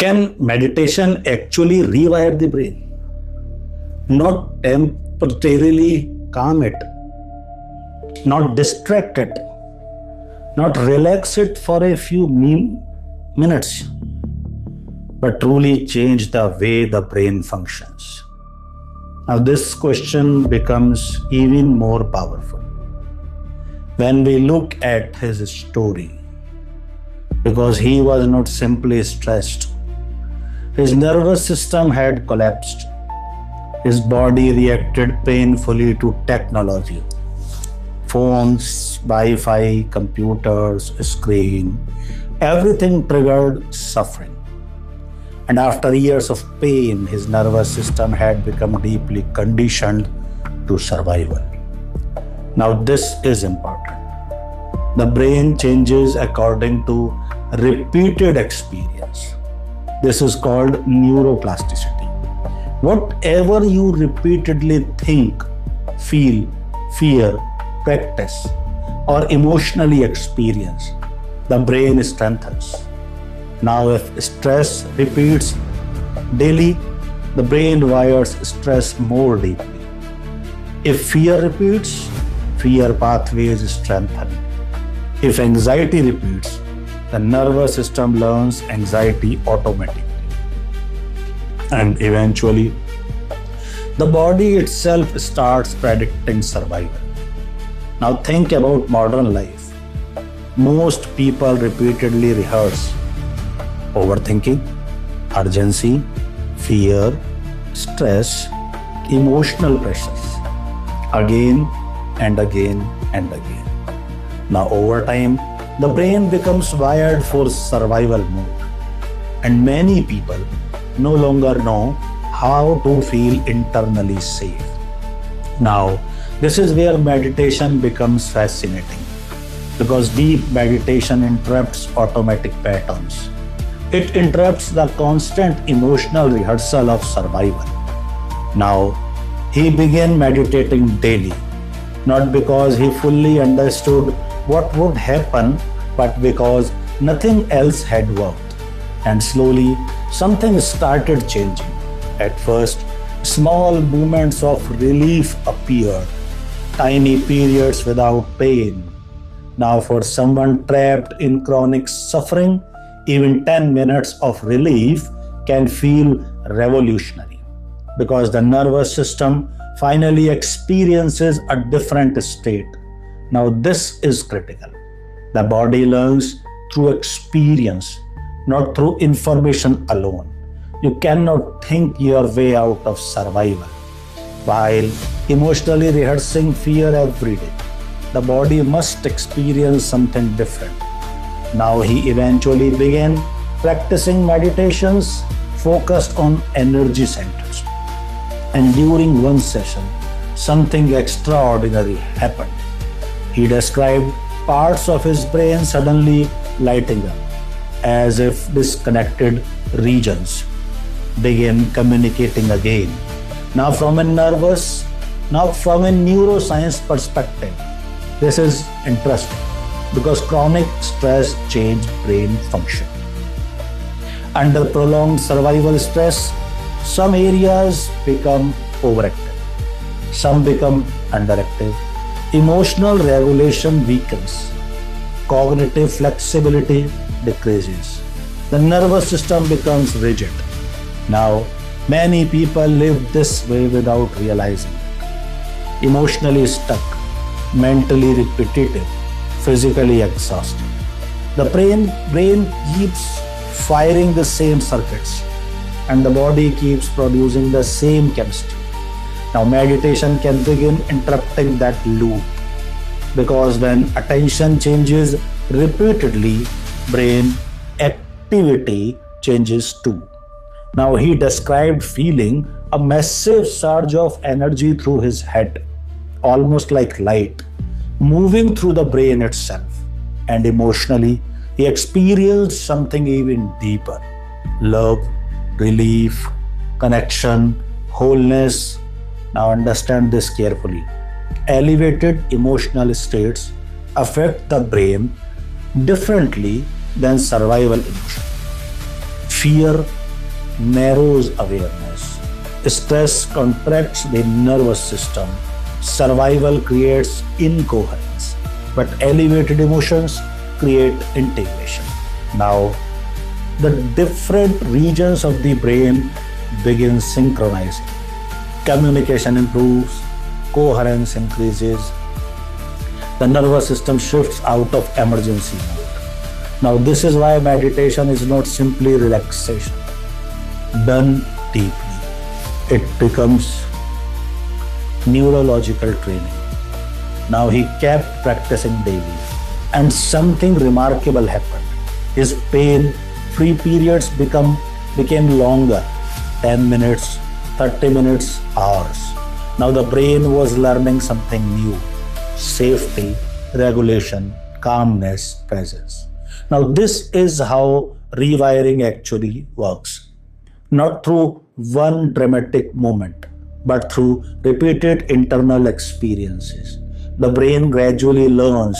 Can meditation actually rewire the brain? Not temporarily calm it, not distract it, not relax it for a few minutes, but truly change the way the brain functions. Now, this question becomes even more powerful when we look at his story, because he was not simply stressed. His nervous system had collapsed. His body reacted painfully to technology. Phones, Wi-Fi, computers, screen, everything triggered suffering. And after years of pain, his nervous system had become deeply conditioned to survival. Now this is important. The brain changes according to repeated experience. This is called neuroplasticity. Whatever you repeatedly think, feel, fear, practice, or emotionally experience, the brain strengthens. Now, if stress repeats daily, the brain wires stress more deeply. If fear repeats, fear pathways strengthen. If anxiety repeats, the nervous system learns anxiety automatically. And eventually, the body itself starts predicting survival. Now think about modern life. Most people repeatedly rehearse overthinking, urgency, fear, stress, emotional pressures, again and again and again. Now over time, the brain becomes wired for survival mode, and many people no longer know how to feel internally safe. Now, this is where meditation becomes fascinating, because deep meditation interrupts automatic patterns. It interrupts the constant emotional rehearsal of survival. Now, he began meditating daily, not because he fully understood what would happen, but because nothing else had worked. And slowly, something started changing. At first, small moments of relief appeared, tiny periods without pain. Now, for someone trapped in chronic suffering, even 10 minutes of relief can feel revolutionary, because the nervous system finally experiences a different state. Now, this is critical. The body learns through experience, not through information alone. You cannot think your way out of survival while emotionally rehearsing fear every day. The body must experience something different. Now he eventually began practicing meditations focused on energy centers. And during one session, something extraordinary happened. He described parts of his brain suddenly lighting up, as if disconnected regions began communicating again. Now from a neuroscience perspective, this is interesting, because chronic stress changes brain function. Under prolonged survival stress, some areas become overactive, some become underactive. Emotional regulation weakens, cognitive flexibility decreases, the nervous system becomes rigid. Now, many people live this way without realizing it. Emotionally stuck, mentally repetitive, physically exhausted. The brain keeps firing the same circuits, and the body keeps producing the same chemistry. Now, meditation can begin interrupting that loop, because when attention changes repeatedly, brain activity changes too. Now, he described feeling a massive surge of energy through his head, almost like light, moving through the brain itself. And emotionally, he experienced something even deeper: love, relief, connection, wholeness. Now understand this carefully. Elevated emotional states affect the brain differently than survival emotion. Fear narrows awareness. Stress contracts the nervous system. Survival creates incoherence. But elevated emotions create integration. Now, the different regions of the brain begin synchronizing. Communication improves, coherence increases, the nervous system shifts out of emergency mode. Now, this is why meditation is not simply relaxation done deeply. It becomes neurological training. Now, he kept practicing daily, and something remarkable happened. His pain-free periods became longer, 10 minutes, 30 minutes, hours. Now the brain was learning something new: safety, regulation, calmness, presence. Now this is how rewiring actually works. Not through one dramatic moment, but through repeated internal experiences. The brain gradually learns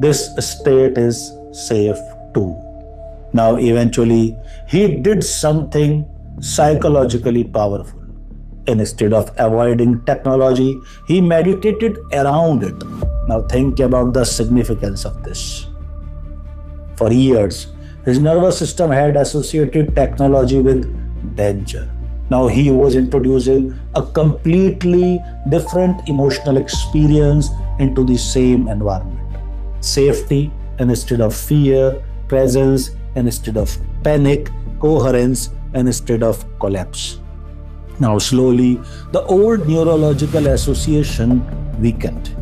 this state is safe too. Now eventually he did something psychologically powerful. Instead of avoiding technology, he meditated around it. Now think about the significance of this. For years, his nervous system had associated technology with danger. Now he was introducing a completely different emotional experience into the same environment. Safety instead of fear, presence instead of panic, coherence instead of collapse. Now slowly, the old neurological association weakened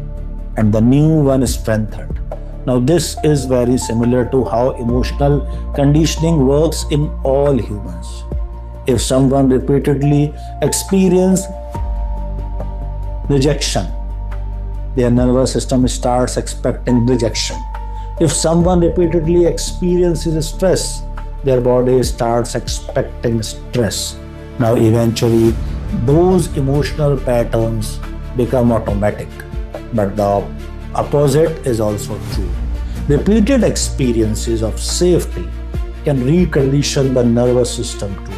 and the new one strengthened. Now this is very similar to how emotional conditioning works in all humans. If someone repeatedly experiences rejection, their nervous system starts expecting rejection. If someone repeatedly experiences stress, their body starts expecting stress. Now eventually, those emotional patterns become automatic. But the opposite is also true. Repeated experiences of safety can recondition the nervous system too.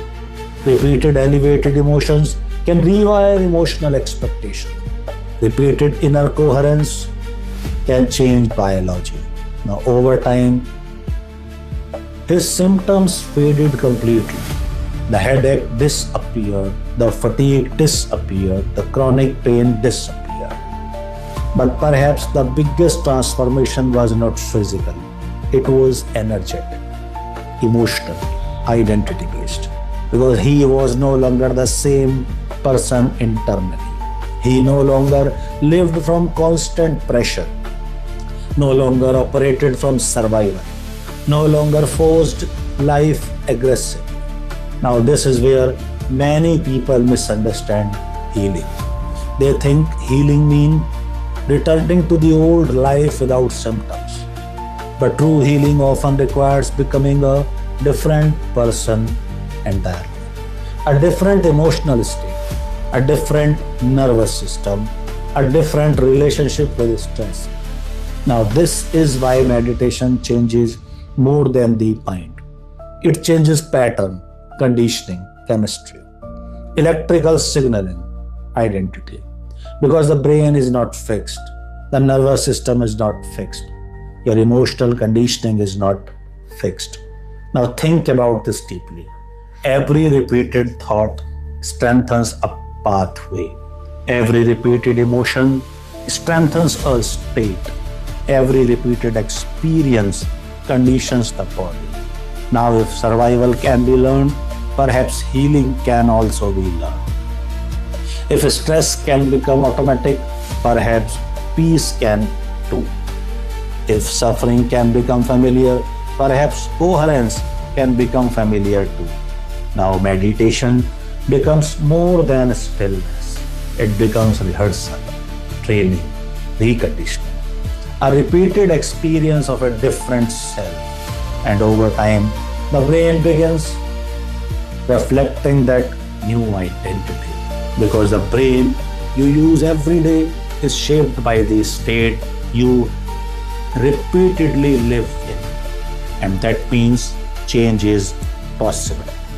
Repeated elevated emotions can rewire emotional expectation. Repeated inner coherence can change biology. Now over time, his symptoms faded completely. The headache disappeared, the fatigue disappeared, the chronic pain disappeared. But perhaps the biggest transformation was not physical. It was energetic, emotional, identity-based. Because he was no longer the same person internally. He no longer lived from constant pressure, no longer operated from survival, no longer forced life aggressive. Now this is where many people misunderstand healing. They think healing means returning to the old life without symptoms. But true healing often requires becoming a different person entirely. A different emotional state, a different nervous system, a different relationship with stress. Now this is why meditation changes more than the mind. It changes pattern, conditioning, chemistry, electrical signaling, identity. Because the brain is not fixed, the nervous system is not fixed, your emotional conditioning is not fixed. Now think about this deeply. Every repeated thought strengthens a pathway. Every repeated emotion strengthens a state. Every repeated experience conditions the body. Now if survival can be learned, perhaps healing can also be learned. If stress can become automatic, perhaps peace can too. If suffering can become familiar, perhaps coherence can become familiar too. Now meditation becomes more than stillness. It becomes rehearsal, training, reconditioning. A repeated experience of a different self. And over time, the brain begins reflecting that new identity. Because the brain you use every day is shaped by the state you repeatedly live in. And that means change is possible.